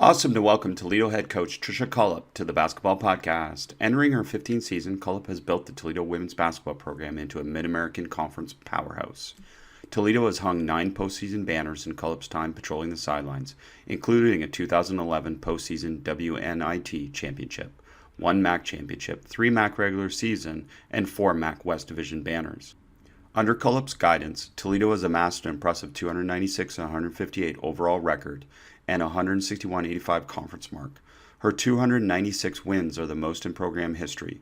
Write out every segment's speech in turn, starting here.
Awesome to welcome Toledo head coach Tricia Cullop to the basketball podcast. Entering her 15th season, Cullop has built the Toledo women's basketball program into a Mid-American Conference powerhouse. Toledo has hung 9 postseason banners in Cullop's time patrolling the sidelines, including a 2011 postseason WNIT championship, 1 MAC championship, 3 MAC regular season, and 4 MAC West Division banners. Under Cullop's guidance, Toledo has amassed an impressive 296 and 158 overall record and 161.85 conference mark. Her 296 wins are the most in program history.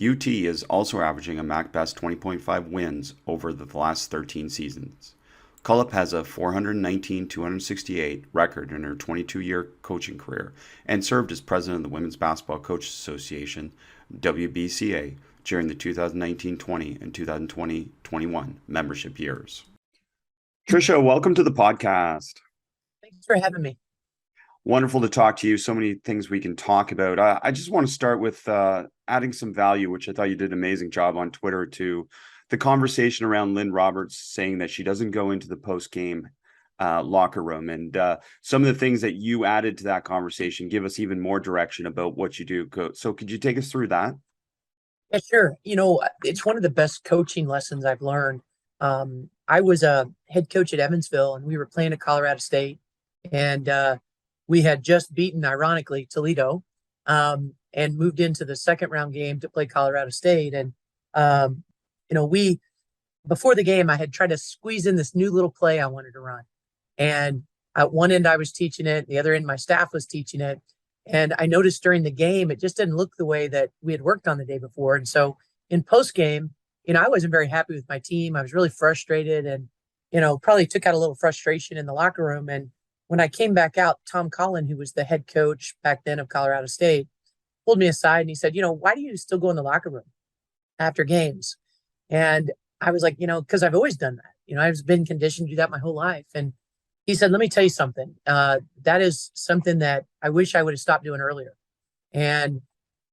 UT is also averaging a MAC best 20.5 wins over the last 13 seasons. Cullop has a 419-268 record in her 22-year coaching career and served as president of the Women's Basketball Coaches Association, WBCA, during the 2019-20 and 2020-21 membership years. Tricia, welcome to the podcast. Thanks for having me. Wonderful to talk to you. So many things we can talk about. I just want to start with adding some value, which I thought you did an amazing job on Twitter, to the conversation around Lynn Roberts saying that she doesn't go into the post-game locker room. And some of the things that you added to that conversation give us even more direction about what you do. So could you take us through that? Yeah, sure. It's one of the best coaching lessons I've learned. I was a head coach at Evansville, and we were playing at Colorado State. And we had just beaten, ironically, Toledo, and moved into the second round game to play Colorado State. And, before the game, I had tried to squeeze in this new little play I wanted to run. And at one end, I was teaching it. The other end, my staff was teaching it. And I noticed during the game, it just didn't look the way that we had worked on the day before. And so in post game, I wasn't very happy with my team. I was really frustrated and, probably took out a little frustration in the locker room. And when I came back out, Tom Collin, who was the head coach back then of Colorado State, pulled me aside and he said, why do you still go in the locker room after games? And I was like, because I've always done that. I've been conditioned to do that my whole life. And he said, let me tell you something. That is something that I wish I would have stopped doing earlier. And,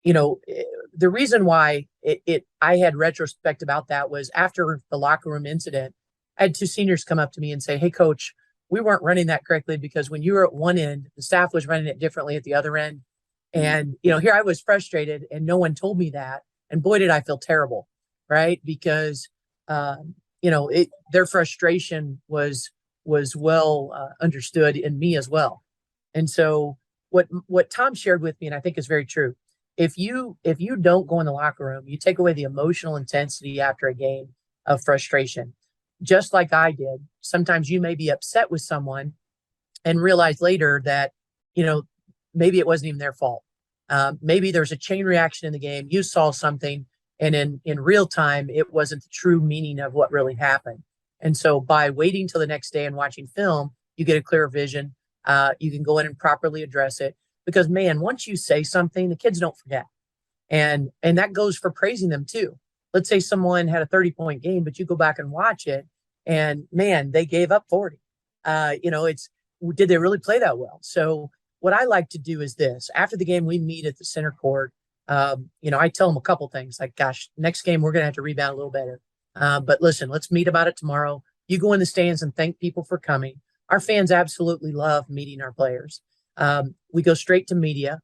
the reason why I had retrospect about that was after the locker room incident, I had 2 seniors come up to me and say, hey, coach, we weren't running that correctly because when you were at one end, the staff was running it differently at the other end. And, here I was frustrated and no one told me that. And boy, did I feel terrible, right? Because, their frustration was well understood in me as well. And so what Tom shared with me, and I think is very true, if you don't go in the locker room, you take away the emotional intensity after a game of frustration, just like I did. Sometimes you may be upset with someone and realize later that, maybe it wasn't even their fault. Maybe there's a chain reaction in the game. You saw something and in real time, it wasn't the true meaning of what really happened. And so by waiting till the next day and watching film, you get a clear vision. You can go in and properly address it because, man, once you say something, the kids don't forget. And that goes for praising them too. Let's say someone had a 30-point game, but you go back and watch it and, man, they gave up 40. Did they really play that well? So what I like to do is this. After the game, we meet at the center court. I tell them a couple things like, gosh, next game, we're going to have to rebound a little better. But listen, let's meet about it tomorrow. You go in the stands and thank people for coming. Our fans absolutely love meeting our players. We go straight to media.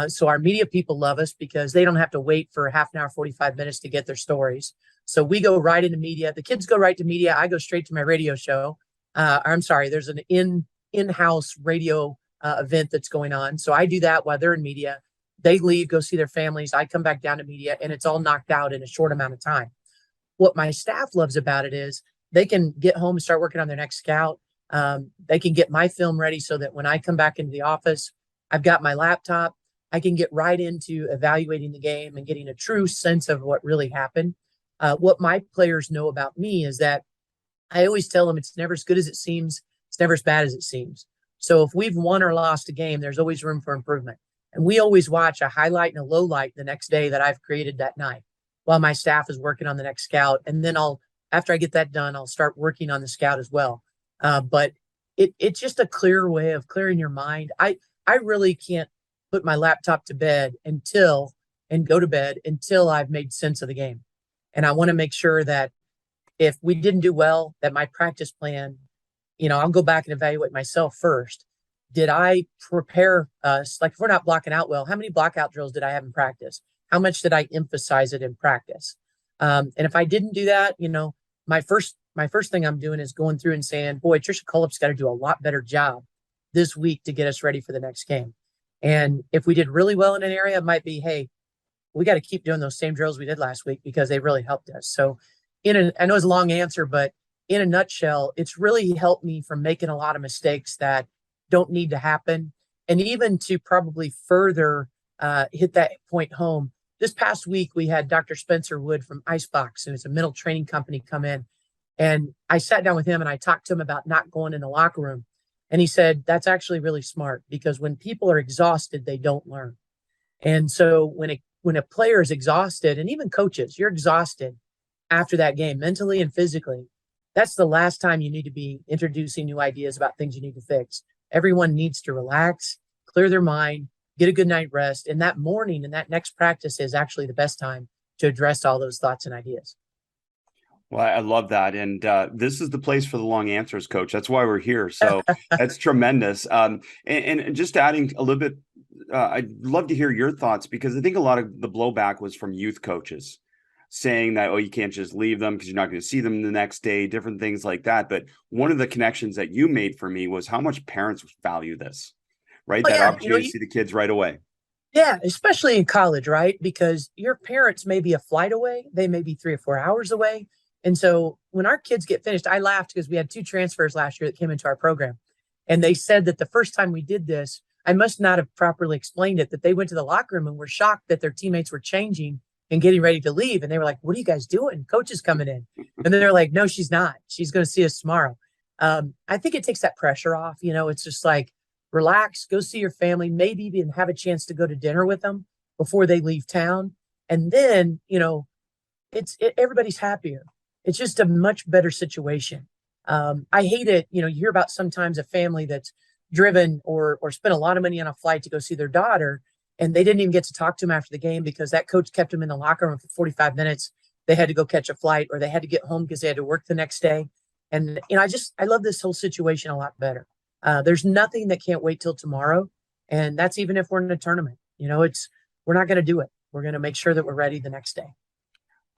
So our media people love us because they don't have to wait for half an hour, 45 minutes to get their stories. So we go right into media. The kids go right to media. I go straight to my radio show. There's an in-house radio event that's going on. So I do that while they're in media. They leave, go see their families. I come back down to media and it's all knocked out in a short amount of time. What my staff loves about it is they can get home and start working on their next scout. They can get my film ready so that when I come back into the office, I've got my laptop. I can get right into evaluating the game and getting a true sense of what really happened. What my players know about me is that I always tell them it's never as good as it seems. It's never as bad as it seems. So if we've won or lost a game, there's always room for improvement. And we always watch a highlight and a low light the next day that I've created that night while my staff is working on the next scout. And then after I get that done, I'll start working on the scout as well. But it's just a clear way of clearing your mind. I really can't put my laptop to bed and go to bed until I've made sense of the game. And I want to make sure that if we didn't do well, that my practice plan, I'll go back and evaluate myself first. did I prepare us? Like if we're not blocking out well, how many blockout drills did I have in practice? How much did I emphasize it in practice? And if I didn't do that, my first thing I'm doing is going through and saying, boy, Tricia Cullop's got to do a lot better job this week to get us ready for the next game. And if we did really well in an area, it might be, hey, we got to keep doing those same drills we did last week because they really helped us. So I know it's a long answer, but in a nutshell, it's really helped me from making a lot of mistakes that don't need to happen. And even to probably further hit that point home. This past week, we had Dr. Spencer Wood from Icebox, and it's a mental training company, come in. And I sat down with him and I talked to him about not going in the locker room. And he said, that's actually really smart because when people are exhausted, they don't learn. And so when a player is exhausted, and even coaches, you're exhausted after that game, mentally and physically, that's the last time you need to be introducing new ideas about things you need to fix. Everyone needs to relax, clear their mind, get a good night rest. And that morning and that next practice is actually the best time to address all those thoughts and ideas. Well, I love that. And this is the place for the long answers, Coach. That's why we're here. So that's tremendous. And just adding a little bit, I'd love to hear your thoughts, because I think a lot of the blowback was from youth coaches saying that, oh, you can't just leave them because you're not going to see them the next day, different things like that. But one of the connections that you made for me was how much parents value this, right? Oh, That yeah. opportunity to see the kids right away. Yeah, especially in college, right? Because your parents may be a flight away. They may be 3 or 4 hours away. And so when our kids get finished, I laughed because we had 2 transfers last year that came into our program. And they said that the first time we did this, I must not have properly explained it, that they went to the locker room and were shocked that their teammates were changing and getting ready to leave. And they were like, what are you guys doing? Coach is coming in. And then they're like, no, she's not. She's going to see us tomorrow. I think it takes that pressure off. It's just like, relax, go see your family, maybe even have a chance to go to dinner with them before they leave town. And then, everybody's happier. It's just a much better situation. I hate it. You hear about sometimes a family that's driven or spent a lot of money on a flight to go see their daughter, and they didn't even get to talk to them after the game because that coach kept them in the locker room for 45 minutes. They had to go catch a flight, or they had to get home because they had to work the next day. And, I love this whole situation a lot better. There's nothing that can't wait till tomorrow. And that's even if we're in a tournament, we're not going to do it. We're going to make sure that we're ready the next day.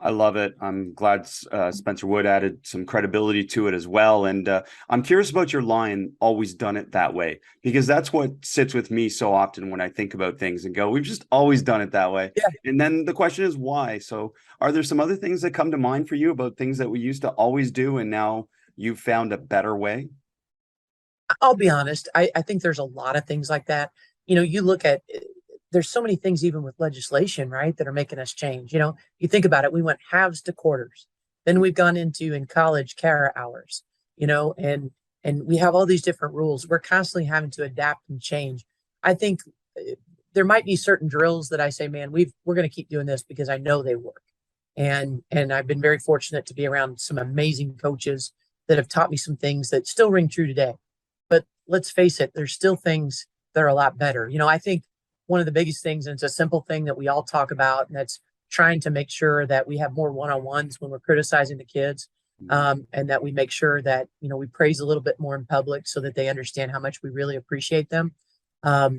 I love it. I'm glad Spencer Wood added some credibility to it as well. And I'm curious about your line, always done it that way, because that's what sits with me so often when I think about things and go, we've just always done it that way. Yeah. And then the question is why? So are there some other things that come to mind for you about things that we used to always do and now you've found a better way? I'll be honest. I think there's a lot of things like that. You look at, there's so many things even with legislation, right, that are making us change. You think about it, we went halves to quarters. Then we've gone into in college Kara hours, and we have all these different rules. We're constantly having to adapt and change. I think there might be certain drills that I say, man, we're going to keep doing this because I know they work. And I've been very fortunate to be around some amazing coaches that have taught me some things that still ring true today. But let's face it, there's still things that are a lot better. I think one of the biggest things, and it's a simple thing that we all talk about, and that's trying to make sure that we have more one-on-ones when we're criticizing the kids, and that we make sure that, we praise a little bit more in public so that they understand how much we really appreciate them.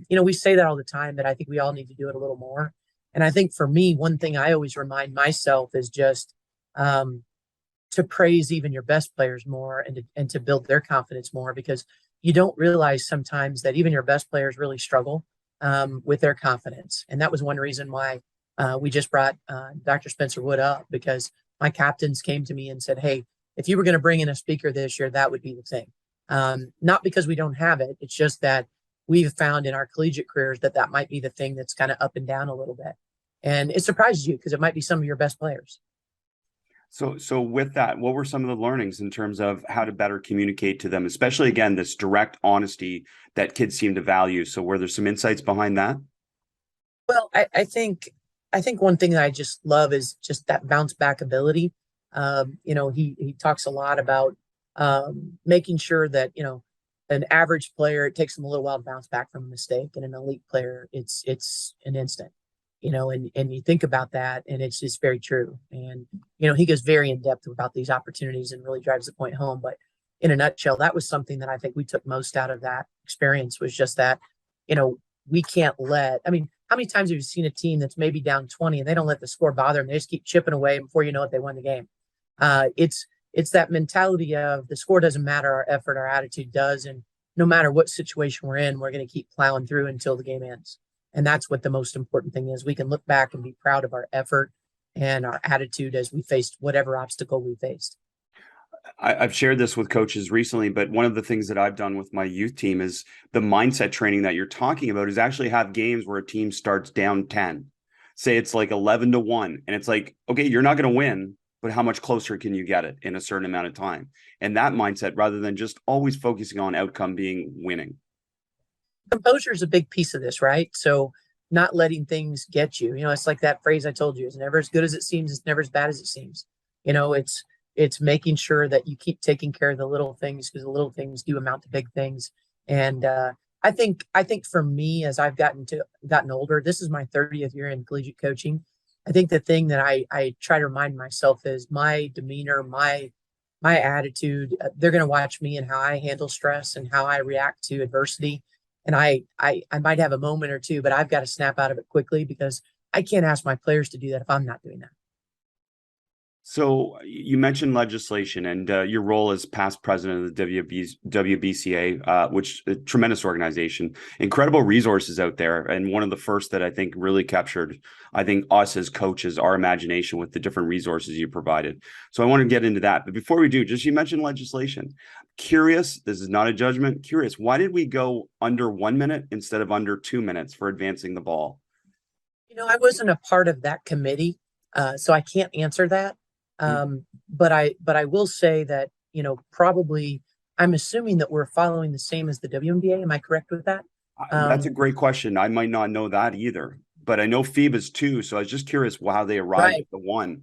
We say that all the time, but I think we all need to do it a little more. And I think for me, one thing I always remind myself is just to praise even your best players more and to build their confidence more, because you don't realize sometimes that even your best players really struggle with their confidence. And that was one reason why we just brought Dr. Spencer Wood up, because my captains came to me and said, hey, if you were going to bring in a speaker this year, that would be the thing. Not because we don't have it. It's just that we've found in our collegiate careers that might be the thing that's kind of up and down a little bit. And it surprises you because it might be some of your best players. So with that, what were some of the learnings in terms of how to better communicate to them, especially, again, this direct honesty that kids seem to value? So were there some insights behind that? Well, I think one thing that I just love is just that bounce back ability. He talks a lot about making sure that, an average player, it takes them a little while to bounce back from a mistake, and an elite player, it's an instant. And you think about that, and it's just very true. And, he goes very in depth about these opportunities and really drives the point home. But in a nutshell, that was something that I think we took most out of that experience, was just that, we can't I mean, how many times have you seen a team that's maybe down 20 and they don't let the score bother them? They just keep chipping away, and before you know it, they won the game. It's that mentality of the score doesn't matter, our effort, our attitude does. And no matter what situation we're in, we're going to keep plowing through until the game ends. And that's what the most important thing is. We can look back and be proud of our effort and our attitude as we faced whatever obstacle we faced. I've shared this with coaches recently, but one of the things that I've done with my youth team is the mindset training that you're talking about is actually have games where a team starts down 10. Say it's like 11-1, and it's like, okay, you're not going to win, but how much closer can you get it in a certain amount of time? And that mindset, rather than just always focusing on outcome being winning. Composure is a big piece of this, right? So not letting things get you. It's like that phrase I told you: it's never as good as it seems, it's never as bad as it seems. It's making sure that you keep taking care of the little things, because the little things do amount to big things. And I think for me, as I've gotten older, this is my 30th year in collegiate coaching. I think the thing that I try to remind myself is my demeanor, my attitude. They're going to watch me and how I handle stress and how I react to adversity. And I might have a moment or two, but I've got to snap out of it quickly, because I can't ask my players to do that if I'm not doing that. So you mentioned legislation and your role as past president of the WBCA, which is a tremendous organization, incredible resources out there. And one of the first that I think really captured, us as coaches, our imagination with the different resources you provided. So I want to get into that. But before we do, you mentioned legislation. Curious, this is not a judgment. Curious, why did we go under 1 minute instead of under 2 minutes for advancing the ball? I wasn't a part of that committee, so I can't answer that. But I will say that, probably I'm assuming that we're following the same as the WNBA. Am I correct with that? That's a great question. I might not know that either, but I know FIBA's 2. So I was just curious how they arrived at the 1.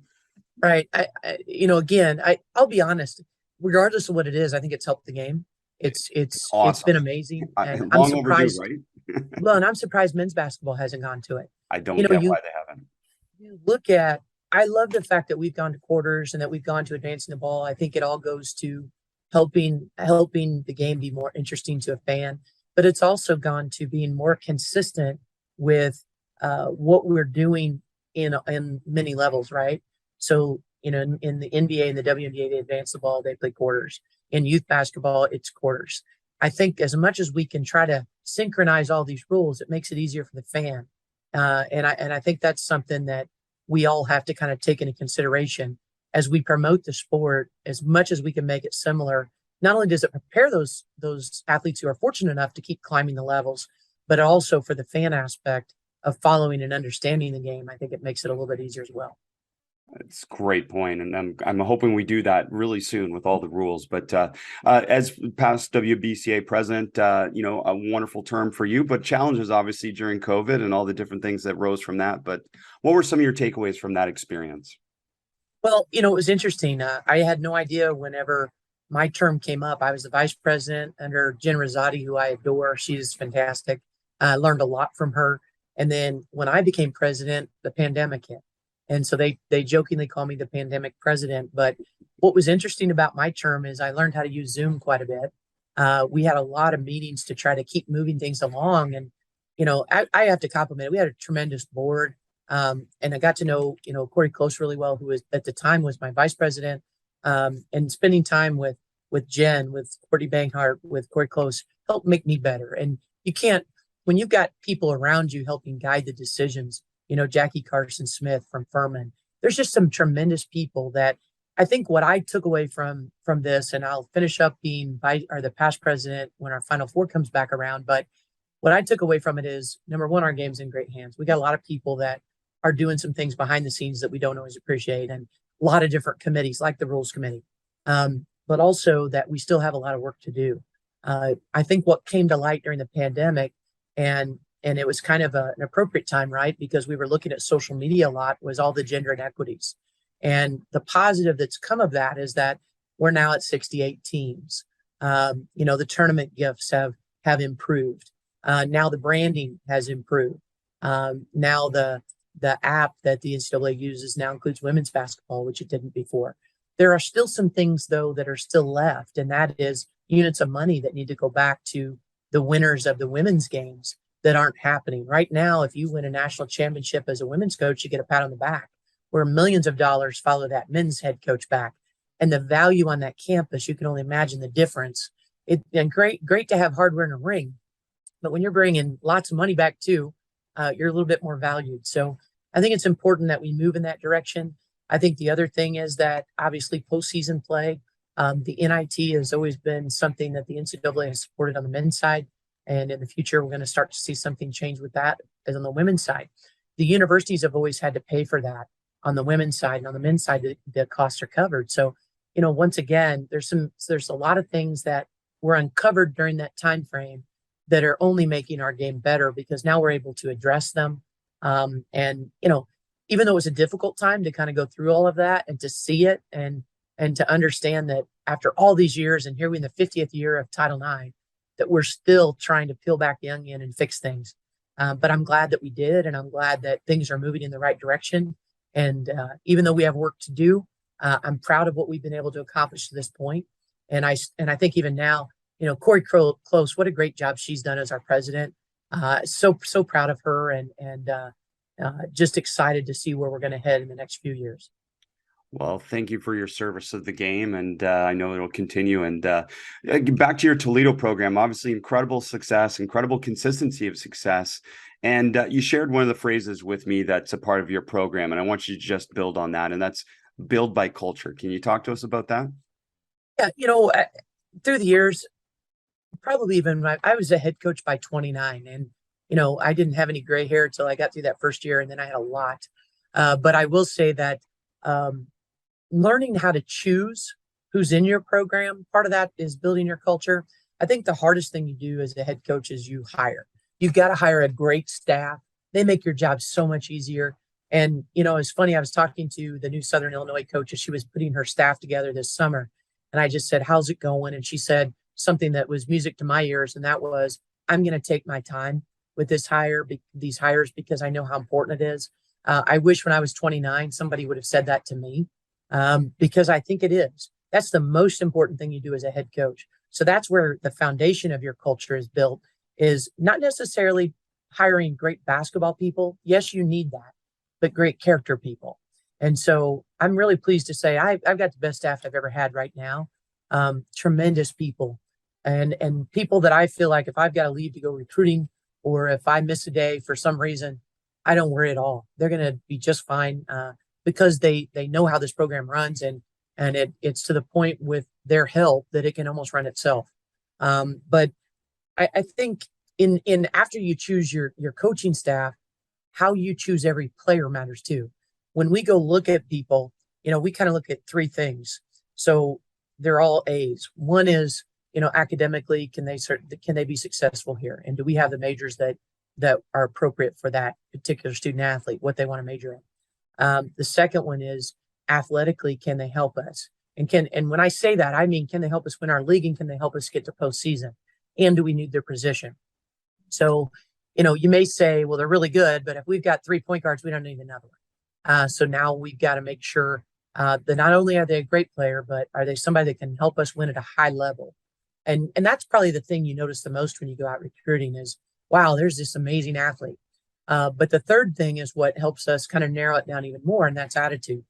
Right. I'll be honest, regardless of what it is, I think it's helped the game. It's awesome. It's been amazing. And long I'm surprised, overdue, right? well, and I'm surprised men's basketball hasn't gone to it. I don't get why they haven't. I love the fact that we've gone to quarters and that we've gone to advancing the ball. I think it all goes to helping the game be more interesting to a fan, but it's also gone to being more consistent with what we're doing in many levels, right? So, in the NBA and the WNBA, they advance the ball, they play quarters. In youth basketball, it's quarters. I think as much as we can try to synchronize all these rules, it makes it easier for the fan. And I think that's something that we all have to kind of take into consideration as we promote the sport. As much as we can make it similar, not only does it prepare those athletes who are fortunate enough to keep climbing the levels, but also for the fan aspect of following and understanding the game, I think it makes it a little bit easier as well. It's a great point, and I'm hoping we do that really soon with all the rules. But as past WBCA president, a wonderful term for you, but challenges obviously during COVID and all the different things that rose from that. But what were some of your takeaways from that experience? Well, it was interesting. I had no idea whenever my term came up. I was the vice president under Jen Rosati, who I adore. She's fantastic. I learned a lot from her. And then when I became president, the pandemic hit. And so they jokingly call me the pandemic president. But what was interesting about my term is I learned how to use Zoom quite a bit. We had a lot of meetings to try to keep moving things along. And, I have to compliment it. We had a tremendous board. And I got to know, Corey Close really well, who was at the time was my vice president. And spending time with Jen, with Courtney Banghart, with Corey Close helped make me better. And you can't, when you've got people around you helping guide the decisions, Jackie Carson Smith from Furman. There's just some tremendous people that I think what I took away from this, and I'll finish up being the past president when our Final Four comes back around. But what I took away from it is, number one, our game's in great hands. We got a lot of people that are doing some things behind the scenes that we don't always appreciate, and a lot of different committees like the Rules Committee, but also that we still have a lot of work to do. I think what came to light during the pandemic, and it was kind of an appropriate time, right? Because we were looking at social media a lot, was all the gender inequities. And the positive that's come of that is that we're now at 68 teams. The tournament gifts have improved. Now the branding has improved. Now the app that the NCAA uses now includes women's basketball, which it didn't before. There are still some things, though, that are still left, and that is units of money that need to go back to the winners of the women's games that aren't happening. Right now, if you win a national championship as a women's coach, you get a pat on the back, where millions of dollars follow that men's head coach back. And the value on that campus, you can only imagine the difference. And great to have hardware in a ring, but when you're bringing lots of money back too, you're a little bit more valued. So I think it's important that we move in that direction. I think the other thing is that obviously postseason play, the NIT has always been something that the NCAA has supported on the men's side. And in the future, we're going to start to see something change with that as on the women's side. The universities have always had to pay for that on the women's side, and on the men's side, the costs are covered. So, once again, there's a lot of things that were uncovered during that time frame that are only making our game better because now we're able to address them. And even though it was a difficult time to kind of go through all of that and to see it and to understand that after all these years, and here we're in the 50th year of Title IX, that we're still trying to peel back the onion and fix things. But I'm glad that we did, and I'm glad that things are moving in the right direction. And even though we have work to do, I'm proud of what we've been able to accomplish to this point. And I think even now, Corey Close, what a great job she's done as our president. So proud of her, and just excited to see where we're going to head in the next few years. Well, thank you for your service of the game, and I know it'll continue. And back to your Toledo program, obviously incredible success, incredible consistency of success. And you shared one of the phrases with me that's a part of your program, and I want you to just build on that, and that's build by culture. Can you talk to us about that? Yeah, through the years, probably even I was a head coach by 29, and I didn't have any gray hair until I got through that first year, and then I had a lot. But I will say that learning how to choose who's in your program, part of that is building your culture. I think the hardest thing you do as a head coach is you hire. You've got to hire a great staff. They make your job so much easier. And, it's funny, I was talking to the new Southern Illinois coach as she was putting her staff together this summer. And I just said, how's it going? And she said something that was music to my ears. And that was, I'm going to take my time with these hires because I know how important it is. I wish when I was 29, somebody would have said that to me. Because I think it is. That's the most important thing you do as a head coach. So that's where the foundation of your culture is built, is not necessarily hiring great basketball people. Yes, you need that, but great character people. And so I'm really pleased to say I've got the best staff I've ever had right now. Tremendous people and people that I feel like if I've got to leave to go recruiting, or if I miss a day for some reason, I don't worry at all. They're going to be just fine. Because they know how this program runs, and it's to the point with their help that it can almost run itself. But I think in after you choose your coaching staff, how you choose every player matters too. When we go look at people, we kind of look at three things. So they're all A's. One is, academically, can they be successful here? And do we have the majors that are appropriate for that particular student athlete, what they want to major in? The second one is athletically, can they help us? And when I say that, I mean, can they help us win our league, and can they help us get to postseason? And do we need their position? So, you may say, well, they're really good, but if we've got 3 point guards, we don't need another one. So now we've got to make sure that not only are they a great player, but are they somebody that can help us win at a high level? And that's probably the thing you notice the most when you go out recruiting is, wow, there's this amazing athlete. But the third thing is what helps us kind of narrow it down even more, and that's attitude.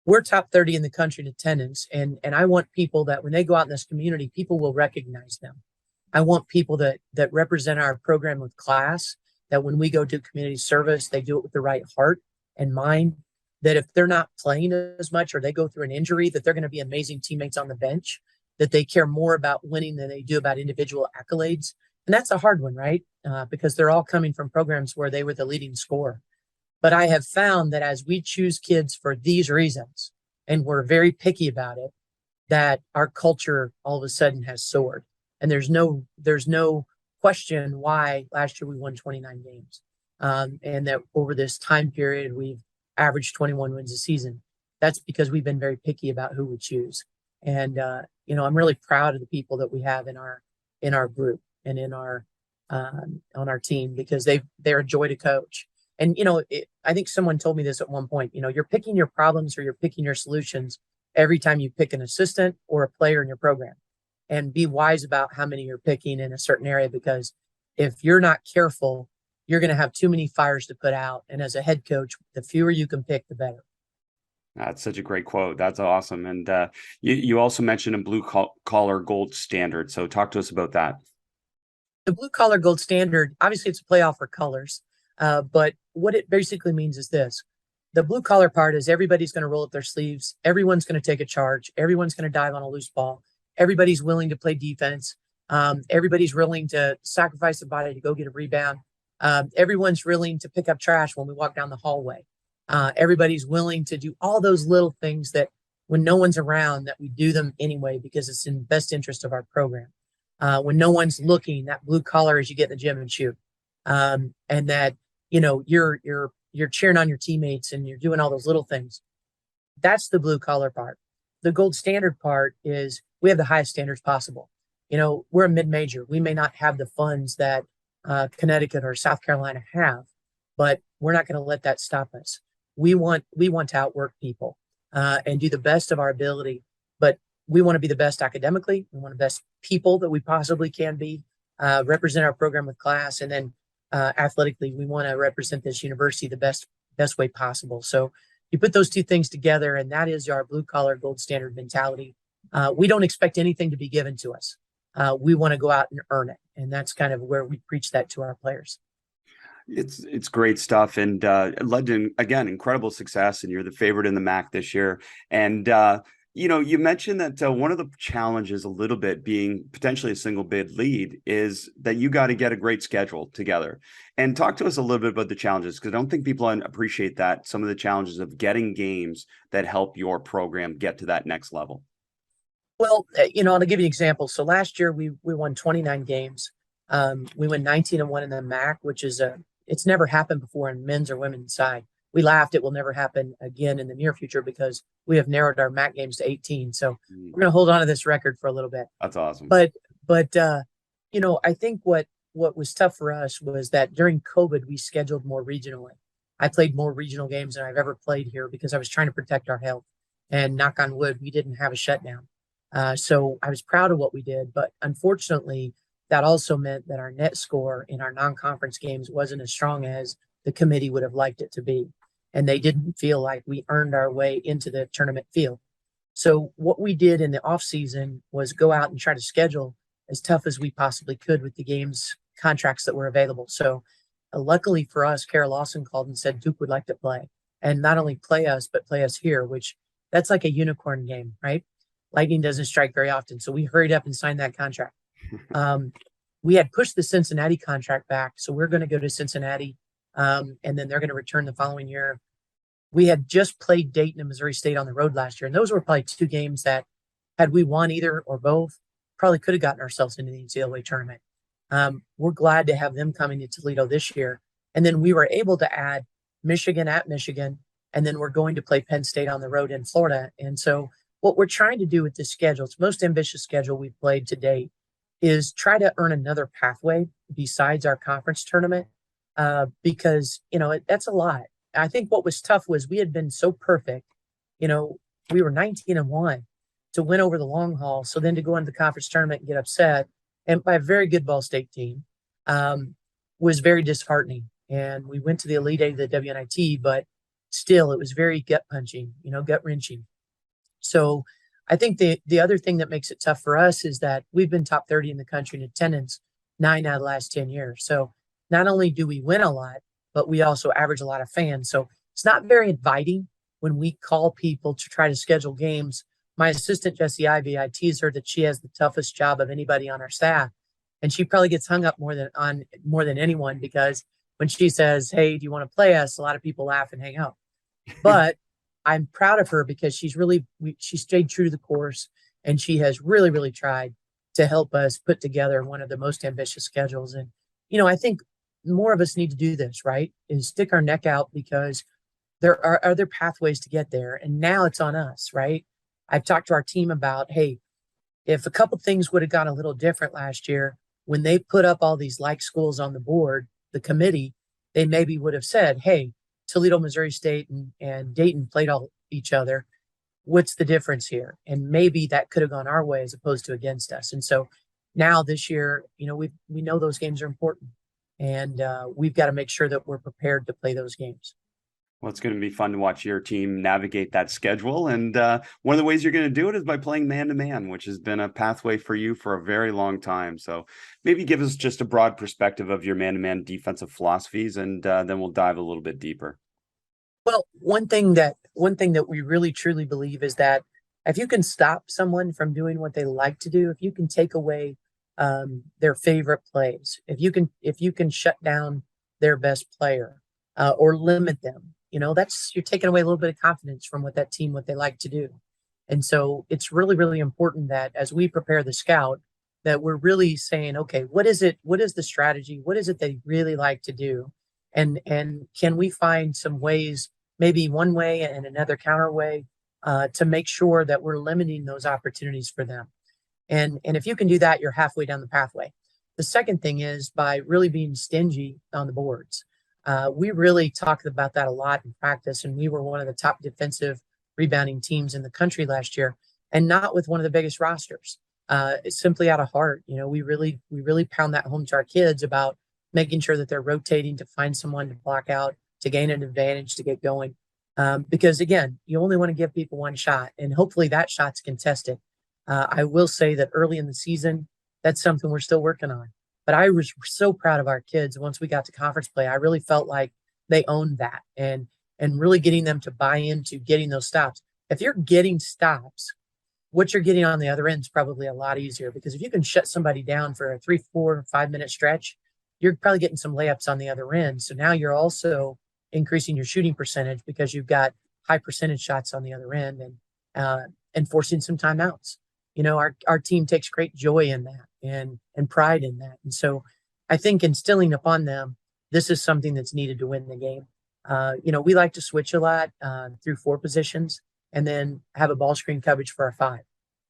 We're top 30 in the country in attendance, and I want people that when they go out in this community, people will recognize them. I want people that represent our program with class, that when we go do community service, they do it with the right heart and mind, that if they're not playing as much or they go through an injury, that they're going to be amazing teammates on the bench, that they care more about winning than they do about individual accolades. And that's a hard one, right? Because they're all coming from programs where they were the leading scorer. But I have found that as we choose kids for these reasons, and we're very picky about it, that our culture all of a sudden has soared. And there's no question why last year we won 29 games. And that over this time period, we've averaged 21 wins a season. That's because we've been very picky about who we choose. And, I'm really proud of the people that we have in our group and in our on our team, because they're a joy to coach. And I think someone told me this at one point. You're picking your problems or you're picking your solutions every time you pick an assistant or a player in your program, and be wise about how many you're picking in a certain area, because if you're not careful, you're going to have too many fires to put out. And as a head coach, the fewer you can pick, the better. That's such a great quote. That's awesome. And you also mentioned a blue collar gold standard. So talk to us about that. The blue collar gold standard, obviously it's a playoff for colors. But what it basically means is this. The blue collar part is everybody's going to roll up their sleeves. Everyone's going to take a charge. Everyone's going to dive on a loose ball. Everybody's willing to play defense. Everybody's willing to sacrifice their body to go get a rebound. Everyone's willing to pick up trash when we walk down the hallway. Everybody's willing to do all those little things that when no one's around, that we do them anyway, because it's in the best interest of our program. When no one's looking, that blue collar is you get in the gym and shoot. And that, you're cheering on your teammates and you're doing all those little things. That's the blue collar part. The gold standard part is we have the highest standards possible. We're a mid-major. We may not have the funds that Connecticut or South Carolina have, but we're not going to let that stop us. We want to outwork people and do the best of our ability, but we want to be the best academically. We want the best people that we possibly can be, represent our program with class, and then athletically, we want to represent this university the best way possible. So you put those two things together, and that is our blue collar gold standard mentality. We don't expect anything to be given to us. We want to go out and earn it, and that's kind of where we preach that to our players. It's great stuff, and led to, again, incredible success, and you're the favorite in the MAC this year. And you mentioned that one of the challenges, a little bit being potentially a single bid lead, is that you got to get a great schedule together. And talk to us a little bit about the challenges, because I don't think people appreciate that, some of the challenges of getting games that help your program get to that next level. Well, I'll give you an example. So last year we won 29 games. We went 19-1 in the MAC, which is it's never happened before in men's or women's side. We laughed it will never happen again in the near future because we have narrowed our MAC games to 18. So we're going to hold on to this record for a little bit. That's awesome. But I think what was tough for us was that during COVID, we scheduled more regionally. I played more regional games than I've ever played here because I was trying to protect our health, and knock on wood, we didn't have a shutdown. So I was proud of what we did, but unfortunately, that also meant that our net score in our non-conference games wasn't as strong as the committee would have liked it to be. And they didn't feel like we earned our way into the tournament field. So what we did in the off season was go out and try to schedule as tough as we possibly could with the games contracts that were available. So luckily for us, Carol Lawson called and said Duke would like to play, and not only play us, but play us here, which that's like a unicorn game, right? Lightning doesn't strike very often. So we hurried up and signed that contract. We had pushed the Cincinnati contract back. So we're going to go to Cincinnati. And then they're going to return the following year. We had just played Dayton and Missouri State on the road last year. And those were probably two games that, had we won either or both, probably could have gotten ourselves into the NCAA tournament. We're glad to have them coming to Toledo this year. And then we were able to add Michigan at Michigan. And then we're going to play Penn State on the road in Florida. And so what we're trying to do with this schedule, it's the most ambitious schedule we've played to date, is try to earn another pathway besides our conference tournament. Because, that's a lot. I think what was tough was we had been so perfect. We were 19-1 to win over the long haul. So then to go into the conference tournament and get upset, and by a very good Ball State team, was very disheartening. And we went to the Elite Eight of the WNIT, but still it was very gut punching, gut wrenching. So I think the other thing that makes it tough for us is that we've been top 30 in the country in attendance 9 out of the last 10 years. So not only do we win a lot, but we also average a lot of fans. So it's not very inviting when we call people to try to schedule games. My assistant, Jessie Ivy, I tease her that she has the toughest job of anybody on our staff. And she probably gets hung up more than anyone, because when she says, "Hey, do you want to play us?" a lot of people laugh and hang up. But I'm proud of her because she stayed true to the course, and she has really, really tried to help us put together one of the most ambitious schedules. And, I think more of us need to do this, right? Is stick our neck out, because there are other pathways to get there. And now it's on us, right? I've talked to our team about, hey, if a couple things would have gone a little different last year, when they put up all these like schools on the board, the committee, they maybe would have said, hey, Toledo, Missouri State, and Dayton played each other. what's the difference here? And maybe that could have gone our way as opposed to against us. And so now this year, we know those games are important, and we've got to make sure that we're prepared to play those games. Well, it's going to be fun to watch your team navigate that schedule. And one of the ways you're going to do it is by playing man-to-man, which has been a pathway for you for a very long time. So maybe give us just a broad perspective of your man-to-man defensive philosophies, and then we'll dive a little bit deeper. Well, one thing that we really truly believe is that if you can stop someone from doing what they like to do, if you can take away their favorite plays, if you can shut down their best player or limit them, you're taking away a little bit of confidence from what they like to do. And so it's really, really important that as we prepare the scout, that we're really saying, okay, what is it? What is the strategy? What is it they really like to do? And can we find some ways, maybe one way and another counter way, to make sure that we're limiting those opportunities for them? And if you can do that, you're halfway down the pathway. The second thing is by really being stingy on the boards. We really talked about that a lot in practice, and we were one of the top defensive rebounding teams in the country last year, and not with one of the biggest rosters. It's simply out of heart. We really pound that home to our kids about making sure that they're rotating to find someone to block out, to gain an advantage, to get going. Because again, you only want to give people one shot, and hopefully that shot's contested. I will say that early in the season, that's something we're still working on. But I was so proud of our kids once we got to conference play. I really felt like they owned that, and really getting them to buy into getting those stops. If you're getting stops, what you're getting on the other end is probably a lot easier, because if you can shut somebody down for a 3, 4, 5 minute stretch, you're probably getting some layups on the other end. So now you're also increasing your shooting percentage because you've got high percentage shots on the other end, and forcing some timeouts. Our team takes great joy in that and pride in that. And so I think instilling upon them, this is something that's needed to win the game. We like to switch a lot through 4 positions and then have a ball screen coverage for our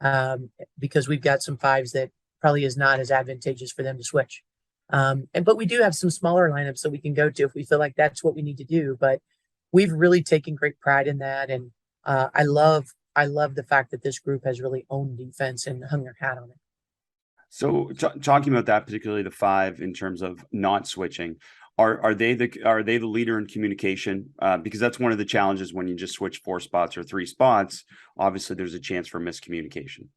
5, because we've got some 5s that probably is not as advantageous for them to switch. But we do have some smaller lineups that we can go to if we feel like that's what we need to do. But we've really taken great pride in that. And I love the fact that this group has really owned defense and hung their hat on it. So talking about that, particularly the 5 in terms of not switching, are they the leader in communication? Because that's one of the challenges when you just switch 4 spots or 3 spots. Obviously, there's a chance for miscommunication.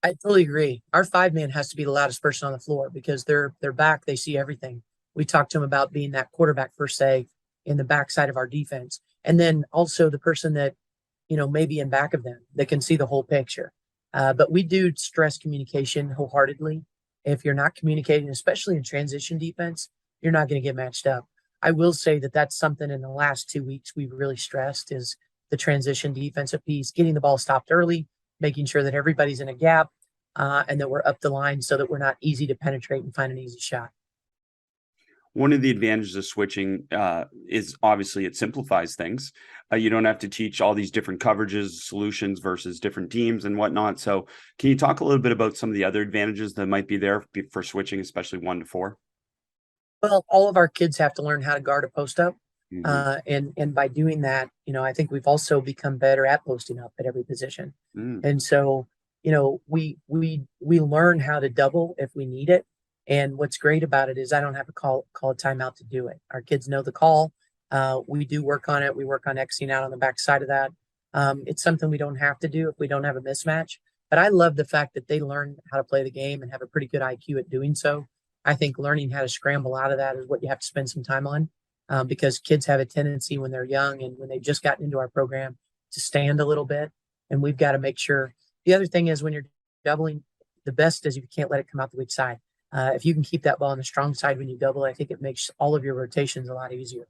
I totally agree. Our 5-man has to be the loudest person on the floor, because they're back. They see everything. We talked to them about being that quarterback per se in the backside of our defense, and then also the person that maybe in back of them that can see the whole picture. But we do stress communication wholeheartedly. If you're not communicating, especially in transition defense, you're not going to get matched up. I will say that that's something in the last 2 weeks we've really stressed, is the transition defensive piece, getting the ball stopped early, making sure that everybody's in a gap, and that we're up the line so that we're not easy to penetrate and find an easy shot. One of the advantages of switching is obviously it simplifies things. You don't have to teach all these different coverages, solutions versus different teams and whatnot. So can you talk a little bit about some of the other advantages that might be there for switching, especially 1 to 4? Well, all of our kids have to learn how to guard a post up. Mm-hmm. And by doing that, I think we've also become better at posting up at every position. And so, we learn how to double if we need it. And what's great about it is I don't have to call a timeout to do it. Our kids know the call. We do work on it. We work on Xing out on the backside of that. It's something we don't have to do if we don't have a mismatch. But I love the fact that they learn how to play the game and have a pretty good IQ at doing so. I think learning how to scramble out of that is what you have to spend some time on, because kids have a tendency when they're young and when they've just gotten into our program to stand a little bit. And we've got to make sure. The other thing is, when you're doubling, the best is you can't let it come out the weak side. If you can keep that ball on the strong side when you double, I think it makes all of your rotations a lot easier.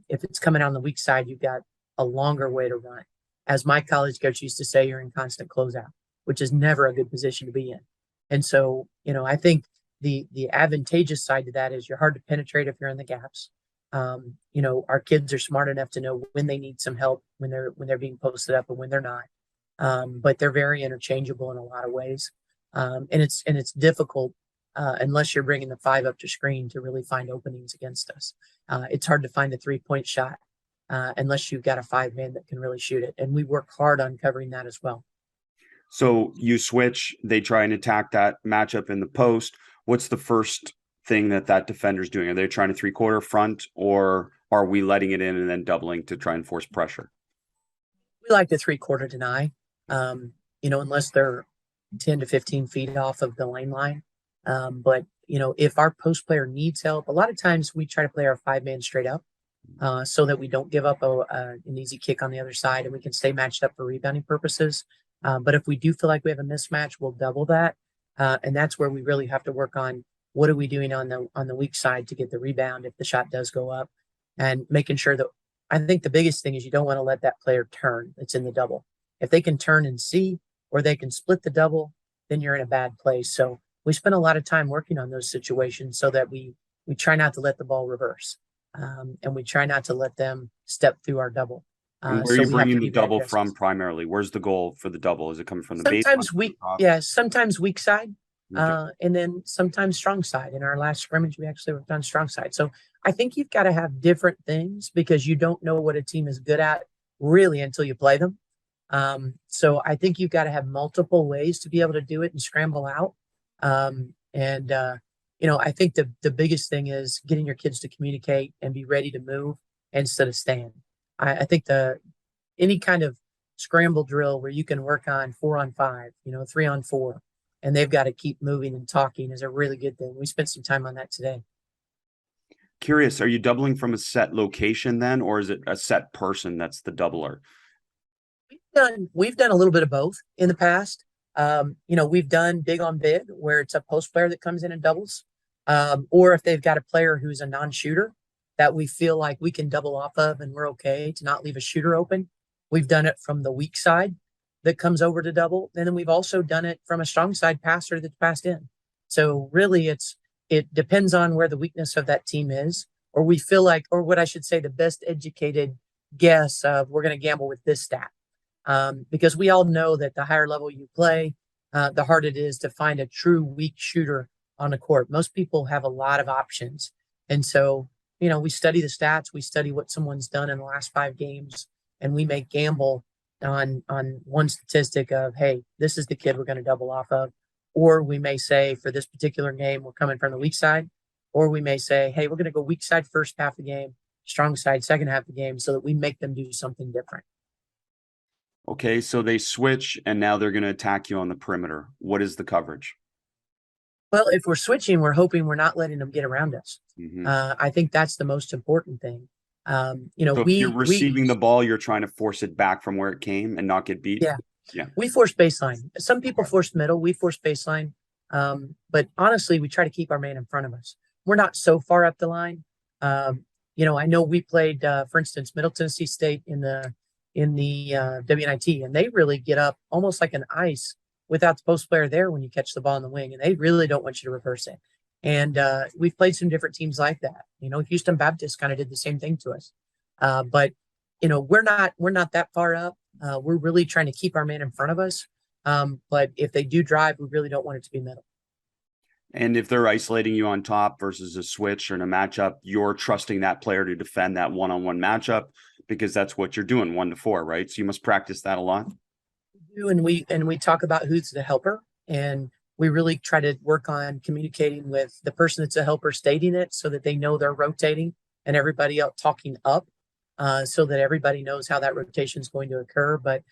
If it's coming on the weak side, you've got a longer way to run. As my college coach used to say, you're in constant closeout, which is never a good position to be in. And so, I think the advantageous side to that is you're hard to penetrate if you're in the gaps. Our kids are smart enough to know when they need some help, when they're being posted up and when they're not. But they're very interchangeable in a lot of ways. And it's difficult unless you're bringing the 5 up to screen to really find openings against us. It's hard to find a 3-point shot. unless you've got a 5-man that can really shoot it. And we work hard on covering that as well. So you switch, they try and attack that matchup in the post. What's the first thing that defender's doing? Are they trying to 3-quarter front, or are we letting it in and then doubling to try and force pressure? We like to 3-quarter deny, unless they're 10 to 15 feet off of the lane line. But, if our post player needs help, a lot of times we try to play our 5-man straight up so that we don't give up an easy kick on the other side and we can stay matched up for rebounding purposes. But if we do feel like we have a mismatch, we'll double that. And that's where we really have to work on what are we doing on the weak side to get the rebound if the shot does go up, and making sure that I think the biggest thing is you don't want to let that player turn that's in the double. If they can turn and see, or they can split the double, then you're in a bad place. So we spend a lot of time working on those situations so that we try not to let the ball reverse. And we try not to let them step through our double. And where are you bringing the double from primarily? Where's the goal for the double? Is it coming from the base? Sometimes weak side, Okay. and then sometimes strong side. In our last scrimmage, we actually worked on strong side. So I think you've got to have different things because you don't know what a team is good at really until you play them. So I think you've got to have multiple ways to be able to do it and scramble out. I think the biggest thing is getting your kids to communicate and be ready to move instead of stand. I think any kind of scramble drill where you can work on 4-on-5, 3-on-4, and they've got to keep moving and talking is a really good thing. We spent some time on that today. Curious, are you doubling from a set location then, or is it a set person that's the doubler? We've done a little bit of both in the past. We've done big on big where it's a post player that comes in and doubles. Or if they've got a player who's a non-shooter that we feel like we can double off of and we're okay to not leave a shooter open. We've done it from the weak side that comes over to double. And then we've also done it from a strong side passer that's passed in. So really it depends on where the weakness of that team is, or we feel like, or what I should say, the best educated guess of we're going to gamble with this stat. Because we all know that the higher level you play, the harder it is to find a true weak shooter on the court. Most people have a lot of options. And so, we study the stats, we study what someone's done in the last 5 games, and we may gamble on one statistic of, hey, this is the kid we're going to double off of. Or we may say for this particular game, we're coming from the weak side. Or we may say, hey, we're going to go weak side first half of the game, strong side second half of the game, so that we make them do something different. Okay, so they switch and now they're going to attack you on the perimeter. What is the coverage? Well, if we're switching, we're hoping we're not letting them get around us. Mm-hmm. I think that's the most important thing. So if you're receiving the ball, you're trying to force it back from where it came and not get beat. Yeah. We force baseline. Some people force middle. We force baseline. But honestly, we try to keep our man in front of us. We're not so far up the line. I know we played, for instance, Middle Tennessee State in the WNIT, and they really get up almost like an ice without the post player there when you catch the ball in the wing, and they really don't want you to reverse it. And we've played some different teams like that. Houston Baptist kind of did the same thing to us. But we're not that far up. We're really trying to keep our man in front of us. But if they do drive, we really don't want it to be middle. And if they're isolating you on top versus a switch or in a matchup, you're trusting that player to defend that one-on-one matchup because that's what you're doing 1-4, right? So you must practice that a lot. And we talk about who's the helper, and we really try to work on communicating with the person that's a helper, stating it so that they know they're rotating and everybody else talking up, so that everybody knows how that rotation is going to occur. But,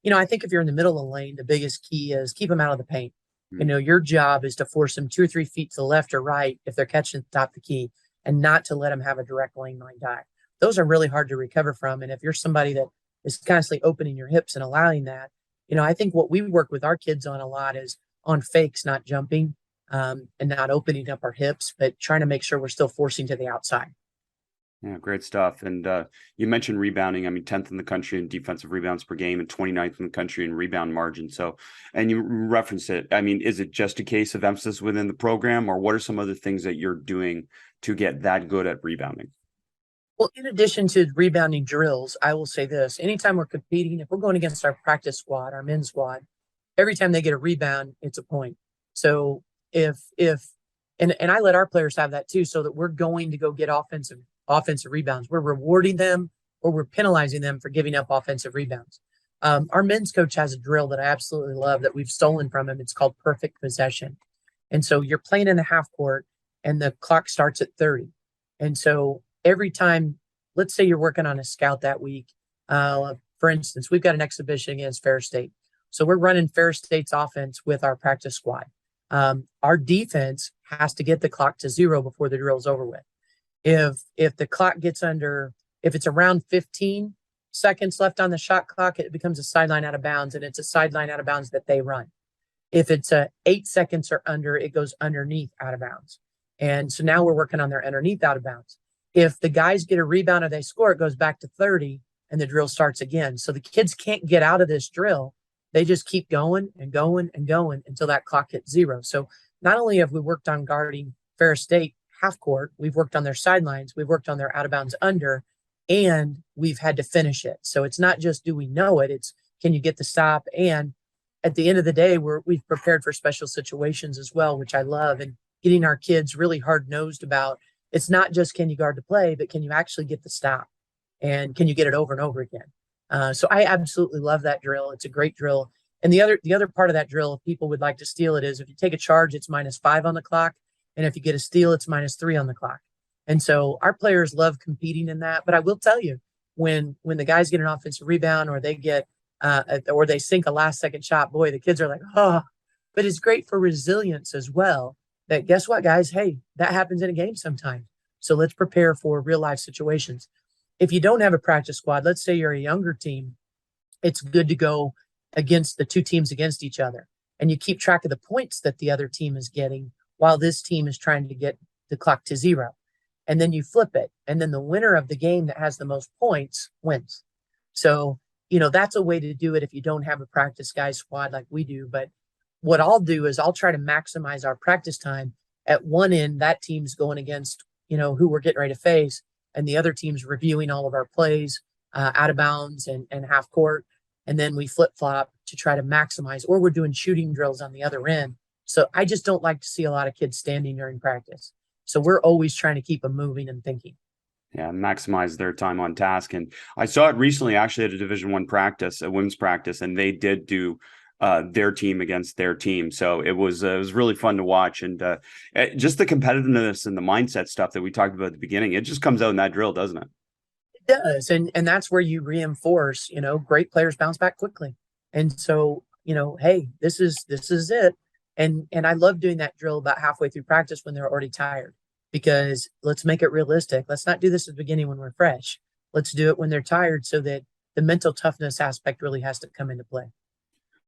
I think if you're in the middle of the lane, the biggest key is keep them out of the paint. Your job is to force them 2 or 3 feet to the left or right if they're catching at the top of the key, and not to let them have a direct lane line dive. Those are really hard to recover from. And if you're somebody that is constantly opening your hips and allowing that, I think what we work with our kids on a lot is on fakes, not jumping, and not opening up our hips, but trying to make sure we're still forcing to the outside. Yeah, great stuff. And you mentioned rebounding. I mean, 10th in the country in defensive rebounds per game and 29th in the country in rebound margin. So, and you referenced it. I mean, is it just a case of emphasis within the program, or what are some other things that you're doing to get that good at rebounding? Well, in addition to rebounding drills, I will say this. Anytime we're competing, if we're going against our practice squad, our men's squad, every time they get a rebound, it's a point. So and I let our players have that too, so that we're going to go get offensive rebounds. We're rewarding them or we're penalizing them for giving up offensive rebounds. Our men's coach has a drill that I absolutely love that we've stolen from him. It's called perfect possession. And so you're playing in the half court and the clock starts at 30. And so every time, let's say you're working on a scout that week. For instance, we've got an exhibition against Fair State. So we're running Fair State's offense with our practice squad. Our defense has to get the clock to 0 before the drill's over with. If the clock gets if it's around 15 seconds left on the shot clock, it becomes a sideline out of bounds, and it's a sideline out of bounds that they run. If it's 8 seconds or under, it goes underneath out of bounds. And so now we're working on their underneath out of bounds. If the guys get a rebound or they score, it goes back to 30 and the drill starts again. So the kids can't get out of this drill. They just keep going and going and going until that clock hits 0. So not only have we worked on guarding Fair State half court, we've worked on their sidelines, we've worked on their out of bounds under, and we've had to finish it. So it's not just do we know it, it's can you get the stop? And at the end of the day, we've prepared for special situations as well, which I love, and getting our kids really hard-nosed about it's not just can you guard the play, but can you actually get the stop? And can you get it over and over again? So I absolutely love that drill. It's a great drill. And the other part of that drill, if people would like to steal it, is if you take a charge, it's -5 on the clock. And if you get a steal, it's -3 on the clock. And so our players love competing in that. But I will tell you, when the guys get an offensive rebound or they get or they sink a last second shot, boy, the kids are like, oh, but it's great for resilience as well. That guess what, guys? Hey, that happens in a game sometimes. So let's prepare for real life situations. If you don't have a practice squad, let's say you're a younger team, it's good to go against the two teams against each other. And you keep track of the points that the other team is getting while this team is trying to get the clock to 0. And then you flip it. And then the winner of the game that has the most points wins. So, that's a way to do it if you don't have a practice guy squad like we do. But what I'll do is I'll try to maximize our practice time. At one end, that team's going against, who we're getting ready to face. And the other team's reviewing all of our plays out of bounds and half court. And then we flip flop to try to maximize, or we're doing shooting drills on the other end. So I just don't like to see a lot of kids standing during practice. So we're always trying to keep them moving and thinking. Yeah, maximize their time on task. And I saw it recently, actually, at a Division I practice, a women's practice, and they did do their team against their team. So it was really fun to watch. And just the competitiveness and the mindset stuff that we talked about at the beginning, it just comes out in that drill, doesn't it? It does. And that's where you reinforce, great players bounce back quickly. And so, hey, this is it. And I love doing that drill about halfway through practice when they're already tired, because let's make it realistic. Let's not do this at the beginning when we're fresh. Let's do it when they're tired, so that the mental toughness aspect really has to come into play.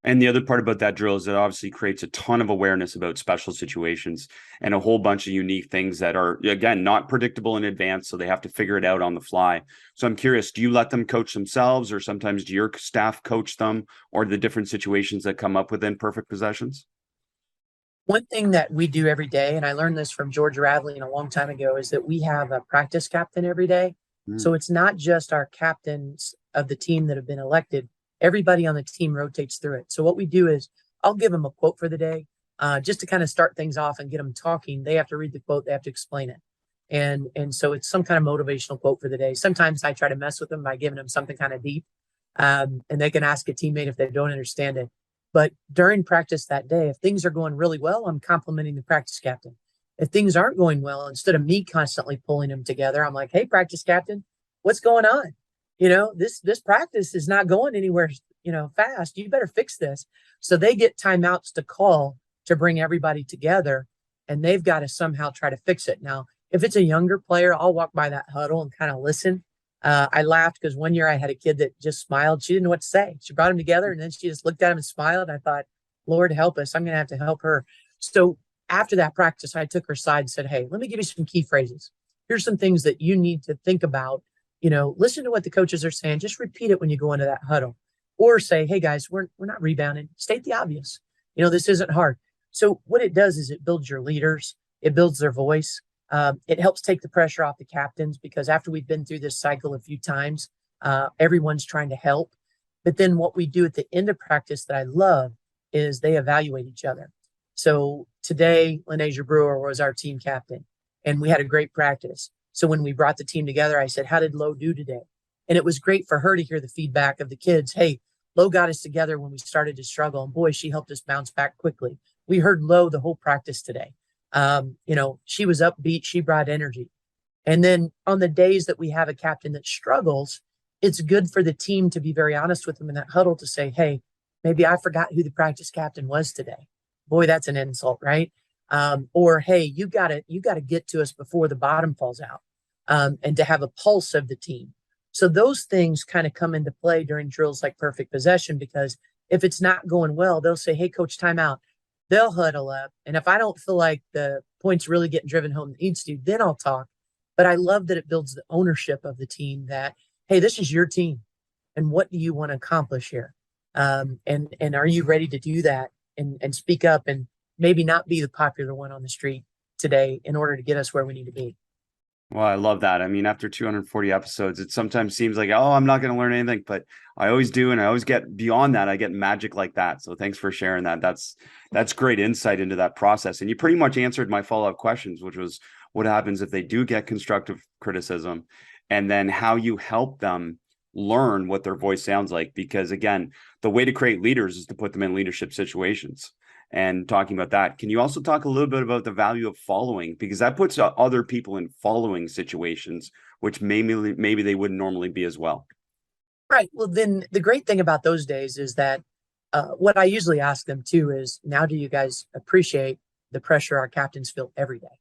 And the other part about that drill is it obviously creates a ton of awareness about special situations and a whole bunch of unique things that are, again, not predictable in advance. So they have to figure it out on the fly. So I'm curious, do you let them coach themselves, or sometimes do your staff coach them, or the different situations that come up within perfect possessions? One thing that we do every day, and I learned this from George Radley a long time ago, is that we have a practice captain every day. So it's not just our captains of the team that have been elected. Everybody on the team rotates through it. So what we do is I'll give them a quote for the day, just to kind of start things off and get them talking. They have to read the quote. They have to explain it. And so it's some kind of motivational quote for the day. Sometimes I try to mess with them by giving them something kind of deep, and they can ask a teammate if they don't understand it. But during practice that day, if things are going really well, I'm complimenting the practice captain. If things aren't going well, instead of me constantly pulling them together, I'm like, hey, practice captain, what's going on? This practice is not going anywhere, fast. You better fix this. So they get timeouts to call to bring everybody together, and they've got to somehow try to fix it. Now, if it's a younger player, I'll walk by that huddle and kind of listen. I laughed because one year I had a kid that just smiled. She didn't know what to say. She brought him together, and then she just looked at him and smiled. I thought, Lord help us. I'm going to have to help her. So after that practice, I took her aside and said, hey, let me give you some key phrases. Here's some things that you need to think about. Listen to what the coaches are saying. Just repeat it when you go into that huddle, or say, hey guys, we're not rebounding. State the obvious. This isn't hard. So what it does is it builds your leaders. It builds their voice. It helps take the pressure off the captains, because after we've been through this cycle a few times, everyone's trying to help. But then what we do at the end of practice that I love is they evaluate each other. So today, Lenasia Brewer was our team captain, and we had a great practice. So when we brought the team together, I said, how did Lo do today? And it was great for her to hear the feedback of the kids. Hey, Lo got us together when we started to struggle, and boy, she helped us bounce back quickly. We heard Lo the whole practice today. She was upbeat. She brought energy. And then on the days that we have a captain that struggles, it's good for the team to be very honest with them in that huddle to say, hey, maybe I forgot who the practice captain was today. Boy, that's an insult, right? Or, hey, you gotta get to us before the bottom falls out, and to have a pulse of the team. So those things kind of come into play during drills like perfect possession, because if it's not going well, they'll say, hey, coach, timeout. They'll huddle up. And if I don't feel like the point's really getting driven home that needs to, then I'll talk. But I love that it builds the ownership of the team that, hey, this is your team. And what do you want to accomplish here? And are you ready to do that and speak up and maybe not be the popular one on the street today in order to get us where we need to be? Well, I love that. I mean, after 240 episodes, it sometimes seems like, oh, I'm not going to learn anything, but I always do. And I always get beyond that. I get magic like that. So thanks for sharing that. That's great insight into that process. And you pretty much answered my follow-up questions, which was what happens if they do get constructive criticism, and then how you help them learn what their voice sounds like. Because again, the way to create leaders is to put them in leadership situations. And talking about that, can you also talk a little bit about the value of following? Because that puts other people in following situations, which maybe they wouldn't normally be as well. Right. Well, then the great thing about those days is that what I usually ask them too is, now do you guys appreciate the pressure our captains feel every day?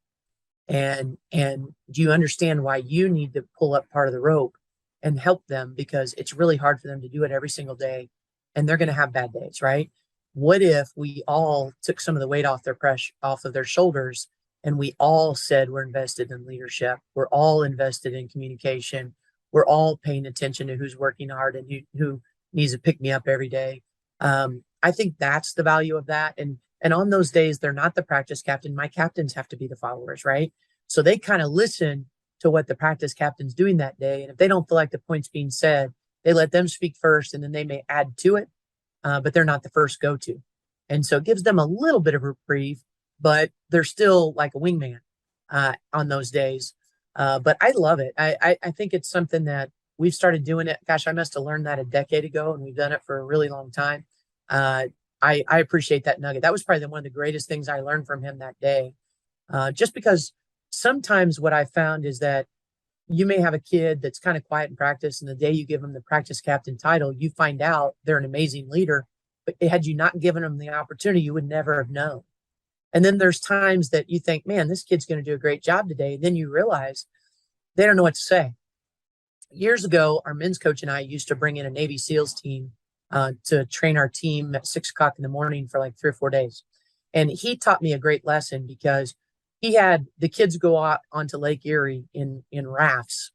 And do you understand why you need to pull up part of the rope and help them? Because it's really hard for them to do it every single day, and they're going to have bad days, right? What if we all took some of the weight off their shoulders, and we all said we're invested in leadership, we're all invested in communication, we're all paying attention to who's working hard and who needs to pick me up every day? I think that's the value of that. And on those days, they're not the practice captain. My captains have to be the followers, right? So they kind of listen to what the practice captain's doing that day. And if they don't feel like the point's being said, they let them speak first, and then they may add to it. But they're not the first go-to. And so it gives them a little bit of reprieve, but they're still like a wingman on those days. But I love it. I think it's something that we've started doing it. Gosh, I must have learned that a decade ago, and we've done it for a really long time. I appreciate that nugget. That was probably one of the greatest things I learned from him that day. Just because sometimes what I found is that you may have a kid that's kind of quiet in practice, and the day you give them the practice captain title, you find out they're an amazing leader. But had you not given them the opportunity, you would never have known. And then there's times that you think, man, this kid's going to do a great job today. And then you realize they don't know what to say. Years ago, our men's coach and I used to bring in a Navy SEALs team to train our team at 6 o'clock in the morning for like 3 or 4 days. And he taught me a great lesson, because he had the kids go out onto Lake Erie in rafts.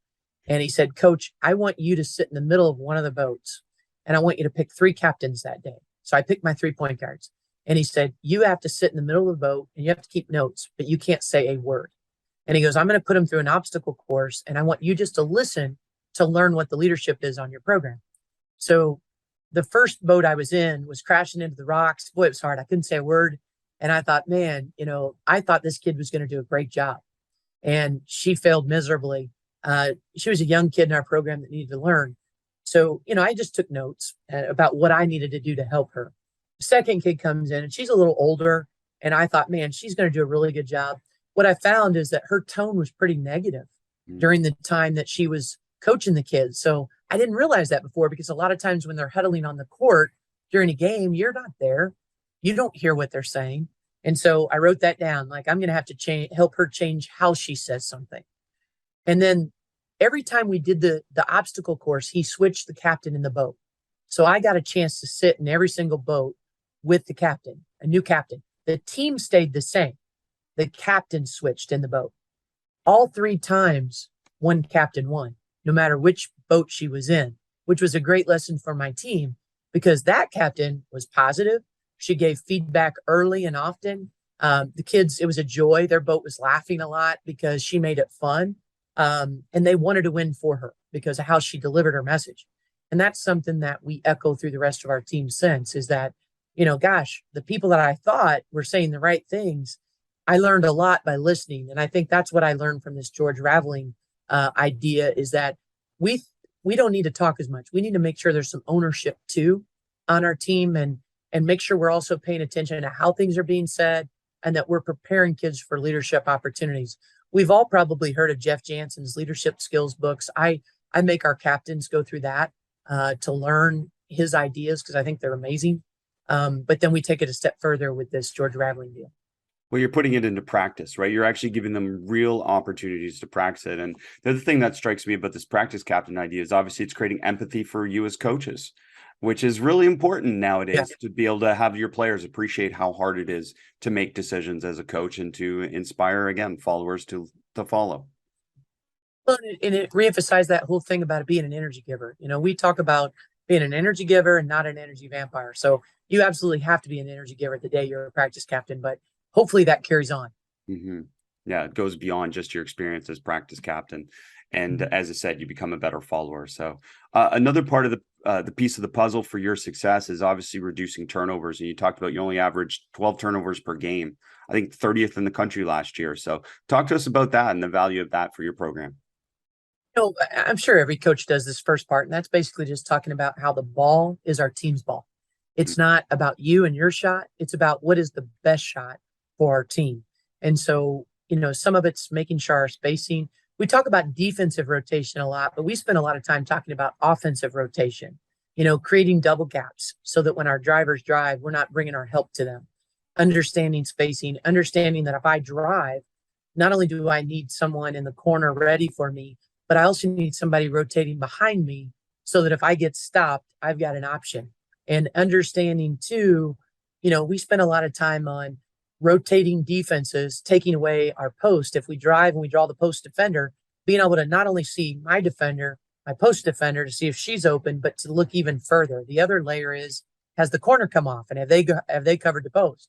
And he said, Coach, I want you to sit in the middle of one of the boats, and I want you to pick 3 captains that day. So I picked my 3 point guards. And he said, you have to sit in the middle of the boat, and you have to keep notes, but you can't say a word. And he goes, I'm going to put them through an obstacle course, and I want you just to listen to learn what the leadership is on your program. So the first boat I was in was crashing into the rocks. Boy, it was hard. I couldn't say a word. And I thought, man, I thought this kid was going to do a great job. And she failed miserably. She was a young kid in our program that needed to learn. So, I just took notes about what I needed to do to help her. The second kid comes in, and she's a little older. And I thought, man, she's going to do a really good job. What I found is that her tone was pretty negative during the time that she was coaching the kids. So I didn't realize that before, because a lot of times when they're huddling on the court during a game, you're not there. You don't hear what they're saying. And so I wrote that down. Like, I'm going to have to help her change how she says something. And then every time we did the obstacle course, he switched the captain in the boat. So I got a chance to sit in every single boat with the captain, a new captain. The team stayed the same. The captain switched in the boat. All 3 times, one captain won, no matter which boat she was in, which was a great lesson for my team, because that captain was positive. She gave feedback early and often. The kids, it was a joy. Their boat was laughing a lot because she made it fun. And they wanted to win for her because of how she delivered her message. And that's something that we echo through the rest of our team since, is that, gosh, the people that I thought were saying the right things, I learned a lot by listening. And I think that's what I learned from this George Raveling idea, is that we we don't need to talk as much. We need to make sure there's some ownership too on our team, and make sure we're also paying attention to how things are being said and that we're preparing kids for leadership opportunities. We've all probably heard of Jeff Jansen's leadership skills books. I make our captains go through that to learn his ideas because I think they're amazing. But then we take it a step further with this George Raveling deal. Well, you're putting it into practice, right? You're actually giving them real opportunities to practice it. And the other thing that strikes me about this practice captain idea is obviously it's creating empathy for you as coaches, which is really important nowadays to be able to have your players appreciate how hard it is to make decisions as a coach and to inspire, again, followers to follow. Well, and it reemphasized that whole thing about it being an energy giver. We talk about being an energy giver and not an energy vampire. So you absolutely have to be an energy giver the day you're a practice captain, but hopefully that carries on. Mm-hmm. Yeah, it goes beyond just your experience as practice captain. And as I said, you become a better follower. So another part of the piece of the puzzle for your success is obviously reducing turnovers. And you talked about you only averaged 12 turnovers per game, I think 30th in the country last year. So talk to us about that and the value of that for your program. I'm sure every coach does this first part, and that's basically just talking about how the ball is our team's ball. It's not about you and your shot. It's about what is the best shot for our team. And so, some of it's making sure our spacing. We talk about defensive rotation a lot, but we spend a lot of time talking about offensive rotation, creating double gaps so that when our drivers drive, we're not bringing our help to them. Understanding spacing, understanding that if I drive, not only do I need someone in the corner ready for me, but I also need somebody rotating behind me so that if I get stopped, I've got an option. And understanding too, we spend a lot of time on rotating defenses, taking away our post. If we drive and we draw the post defender, being able to not only see my defender, my post defender to see if she's open, but to look even further. The other layer is, has the corner come off and have they covered the post?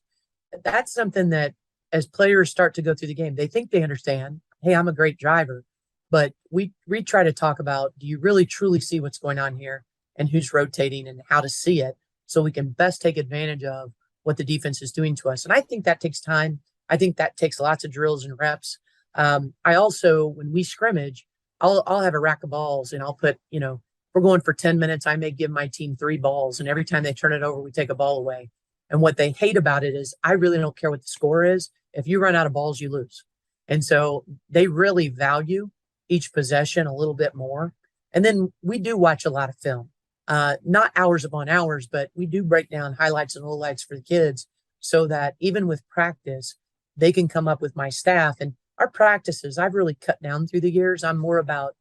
That's something that as players start to go through the game, they think they understand. Hey, I'm a great driver. But we try to talk about, do you really truly see what's going on here and who's rotating and how to see it so we can best take advantage of what the defense is doing to us. And I think that takes time. I think that takes lots of drills and reps. I also, when we scrimmage, I'll have a rack of balls and I'll put, we're going for 10 minutes. I may give my team 3 balls, and every time they turn it over, we take a ball away. And what they hate about it is I really don't care what the score is. If you run out of balls, you lose. And so they really value each possession a little bit more. And then we do watch a lot of film, not hours upon hours, but we do break down highlights and lowlights for the kids so that even with practice, they can come up with my staff. And our practices, I've really cut down through the years. I'm more about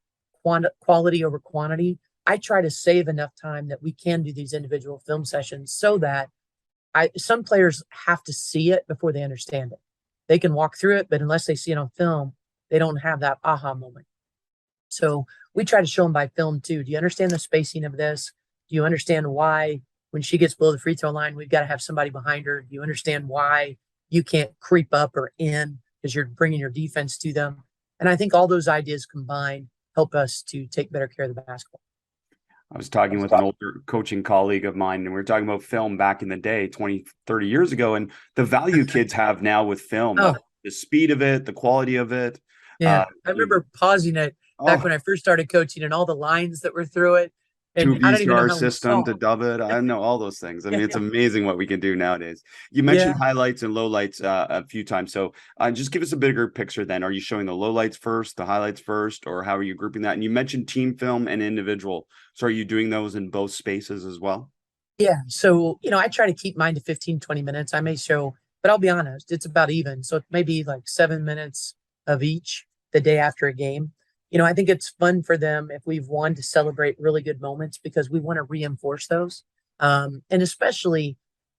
quality over quantity. I try to save enough time that we can do these individual film sessions so that some players have to see it before they understand it. They can walk through it, but unless they see it on film, they don't have that aha moment. So we try to show them by film too. Do you understand the spacing of this? Do you understand why when she gets below the free throw line, we've got to have somebody behind her? Do you understand why you can't creep up or in because you're bringing your defense to them? And I think all those ideas combined help us to take better care of the basketball. I was talking with an older coaching colleague of mine, and we were talking about film back in the day, 20, 30 years ago, and the value kids have now with film, the speed of it, the quality of it. Yeah, I remember pausing it back when I first started coaching and all the lines that were through it. And I don't even know how system to dub it. I know all those things. I mean, it's amazing what we can do nowadays. You mentioned highlights and lowlights a few times. So just give us a bigger picture then. Are you showing the lowlights first, the highlights first, or how are you grouping that? And you mentioned team film and individual. So are you doing those in both spaces as well? Yeah. So, I try to keep mine to 15, 20 minutes. I may show, but I'll be honest, it's about even. So it may be like 7 minutes of each the day after a game. I think it's fun for them if we've won to celebrate really good moments because we want to reinforce those. And especially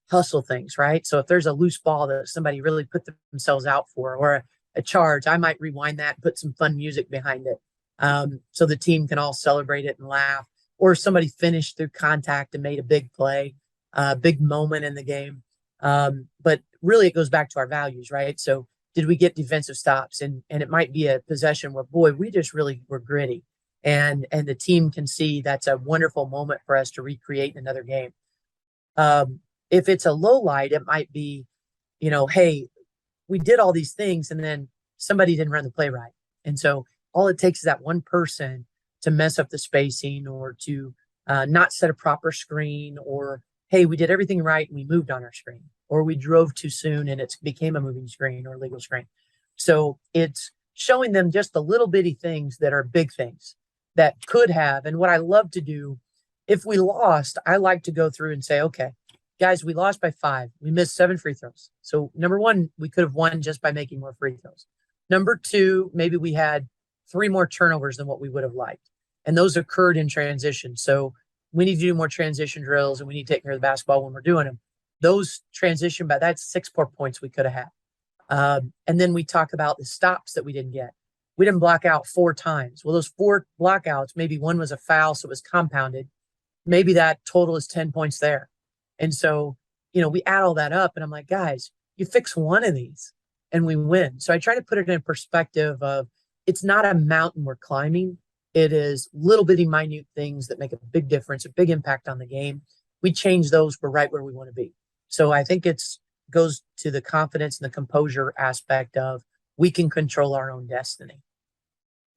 hustle things, right? So if there's a loose ball that somebody really put themselves out for or a charge, I might rewind that and put some fun music behind it so the team can all celebrate it and laugh. Or somebody finished through contact and made a big play, a big moment in the game. But really it goes back to our values, right? So did we get defensive stops? And it might be a possession where, boy, we just really were gritty. And the team can see that's a wonderful moment for us to recreate in another game. If it's a low light, it might be, hey, we did all these things and then somebody didn't run the play right. And so all it takes is that one person to mess up the spacing or to not set a proper screen, or, hey, we did everything right and we moved on our screen, or we drove too soon and it became a moving screen or legal screen. So it's showing them just the little bitty things that are big things that could have. And what I love to do, if we lost, I like to go through and say, okay, guys, we lost by 5. We missed 7 free throws. So number 1, we could have won just by making more free throws. Number 2, maybe we had 3 more turnovers than what we would have liked. And those occurred in transition. So we need to do more transition drills, and we need to take care of the basketball when we're doing them. Those transition, but that's 6 more points we could have had. And then we talk about the stops that we didn't get. We didn't block out 4 times. Well, those 4 blockouts, maybe one was a foul, so it was compounded. Maybe that total is 10 points there. And so, we add all that up, and I'm like, guys, you fix one of these and we win. So I try to put it in perspective of, it's not a mountain we're climbing. It is little bitty minute things that make a big difference, a big impact on the game. We change those, we're right where we want to be. So I think goes to the confidence and the composure aspect of, we can control our own destiny.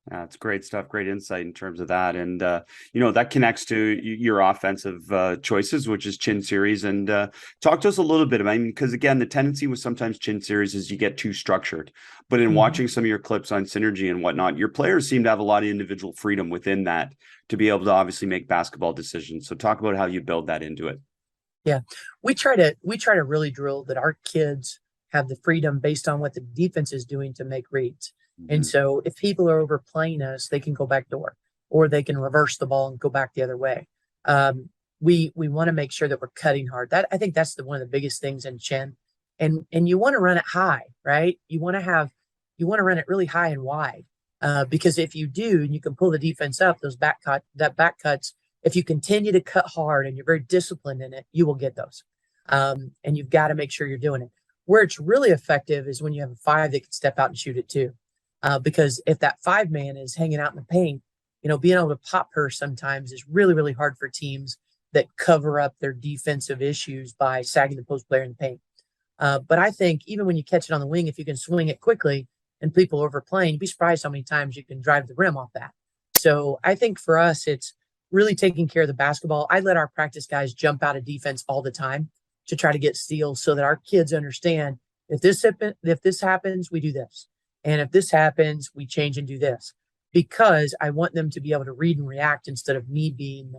That's great stuff. Great insight in terms of that. And, that connects to your offensive choices, which is chin series. And talk to us a little bit about, because again, the tendency with sometimes chin series is you get too structured. But in watching some of your clips on synergy and whatnot, your players seem to have a lot of individual freedom within that to be able to obviously make basketball decisions. So talk about how you build that into it. Yeah, we try to really drill that our kids have the freedom based on what the defense is doing to make reads. And so if people are overplaying us, they can go back door, or they can reverse the ball and go back the other way. We want to make sure that we're cutting hard. I think that's one of the biggest things in chin. And you want to run it high, right? You want to run it really high and wide. Because if you do, and you can pull the defense up, back cuts, if you continue to cut hard and you're very disciplined in it, you will get those. And you've got to make sure you're doing it. Where it's really effective is when you have a 5 that can step out and shoot it too. Because if that 5 man is hanging out in the paint, being able to pop her sometimes is really, really hard for teams that cover up their defensive issues by sagging the post player in the paint. But I think even when you catch it on the wing, if you can swing it quickly and people are overplaying, you'd be surprised how many times you can drive the rim off that. So I think for us, it's really taking care of the basketball. I let our practice guys jump out of defense all the time to try to get steals, so that our kids understand, if this happens, we do this. And if this happens, we change and do this, because I want them to be able to read and react instead of me being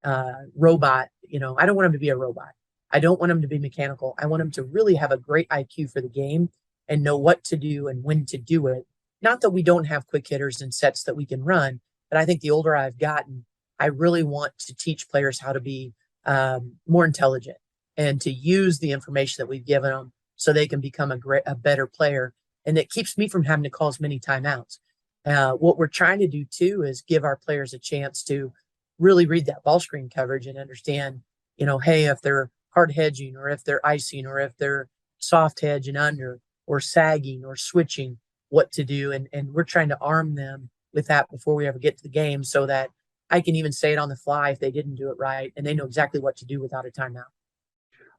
a robot. I don't want them to be a robot. I don't want them to be mechanical. I want them to really have a great IQ for the game and know what to do and when to do it. Not that we don't have quick hitters and sets that we can run, but I think the older I've gotten, I really want to teach players how to be more intelligent and to use the information that we've given them so they can become a better player. And it keeps me from having to call as many timeouts. What we're trying to do too is give our players a chance to really read that ball screen coverage and understand, hey, if they're hard hedging, or if they're icing, or if they're soft hedge and under, or sagging or switching, what to do. And we're trying to arm them with that before we ever get to the game, so that I can even say it on the fly if they didn't do it right, and they know exactly what to do without a timeout.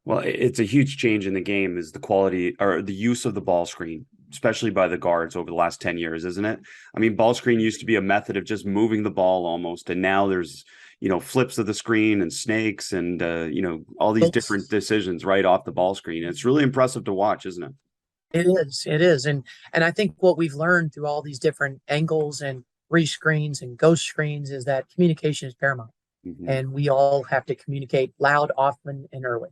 Well, it's a huge change in the game, is the quality or the use of the ball screen, especially by the guards over the last 10 years, isn't it? I mean, ball screen used to be a method of just moving the ball almost. And now there's, flips of the screen and snakes and, all these different decisions right off the ball screen. It's really impressive to watch, isn't it? It is. And I think what we've learned through all these different angles and rescreens and ghost screens is that communication is paramount. And we all have to communicate loud, often, and early.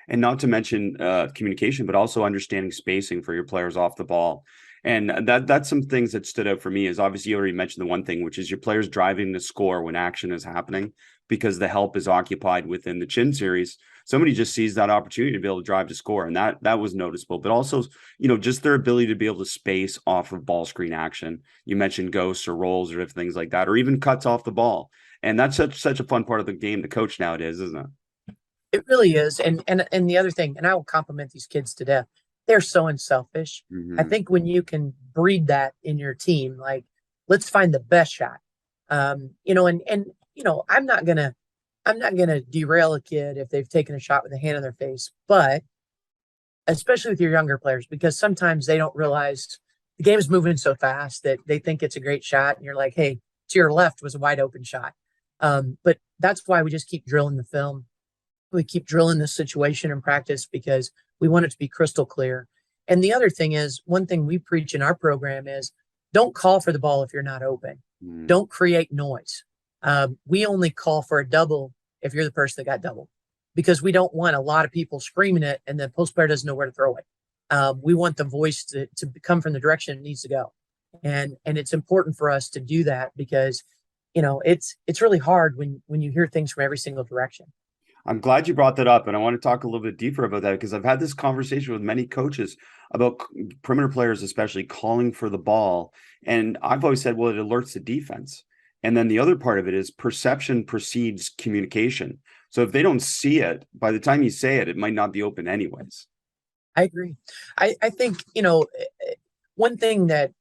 And not to mention communication, but also understanding spacing for your players off the ball. And that's some things that stood out for me. Is obviously you already mentioned the one thing, which is your players driving the score when action is happening, because the help is occupied within the chin series. Somebody just sees that opportunity to be able to drive to score. And that was noticeable. But also, just their ability to be able to space off of ball screen action. You mentioned ghosts or rolls or different things like that, or even cuts off the ball. And that's such a fun part of the game to coach nowadays, isn't it? It really is. And the other thing, and I will compliment these kids to death, they're so unselfish. I think when you can breed that in your team, like, let's find the best shot. I'm not gonna derail a kid if they've taken a shot with a hand on their face, but especially with your younger players, because sometimes they don't realize the game is moving so fast that they think it's a great shot. And you're like, hey, to your left was a wide open shot. But that's why we just keep drilling the film. We keep drilling this situation in practice because we want it to be crystal clear. And the other thing is, one thing we preach in our program is don't call for the ball if you're not open. Don't create noise. We only call for a double if you're the person that got doubled, because we don't want a lot of people screaming it and the post player doesn't know where to throw it. We want the voice to come from the direction it needs to go. And it's important for us to do that because, it's really hard when you hear things from every single direction. I'm glad you brought that up, and I want to talk a little bit deeper about that because I've had this conversation with many coaches about perimeter players, especially calling for the ball. And I've always said, well, it alerts the defense. And then the other part of it is perception precedes communication. So if they don't see it, by the time you say it, it might not be open anyways. I agree. I think, one thing that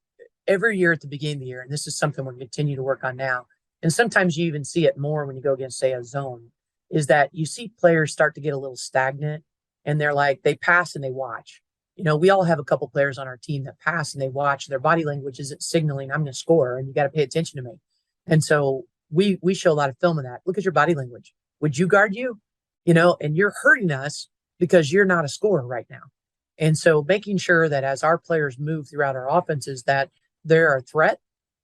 every year at the beginning of the year, and this is something we're going to continue to work on now, and sometimes you even see it more when you go against, say, a zone, is that you see players start to get a little stagnant and they pass and they watch. We all have a couple players on our team that pass and they watch. Their body language isn't signaling, I'm going to score and you got to pay attention to me. And so we show a lot of film of that. Look at your body language. Would you guard you? And you're hurting us because you're not a scorer right now. And so making sure that as our players move throughout our offenses, that they're a threat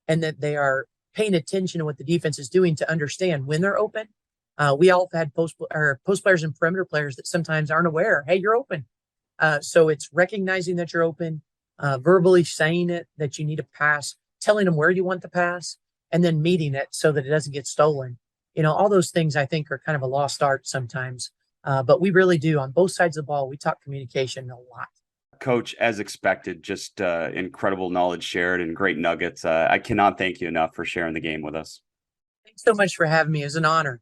and that they are paying attention to what the defense is doing to understand when they're open. We all have had post players and perimeter players that sometimes aren't aware, hey, you're open. So it's recognizing that you're open, verbally saying it, that you need to pass, telling them where you want to pass, and then meeting it so that it doesn't get stolen. All those things I think are kind of a lost art sometimes. But we really do on both sides of the ball. We talk communication a lot. Coach, as expected, just incredible knowledge shared and great nuggets. I cannot thank you enough for sharing the game with us. Thanks so much for having me. It was an honor.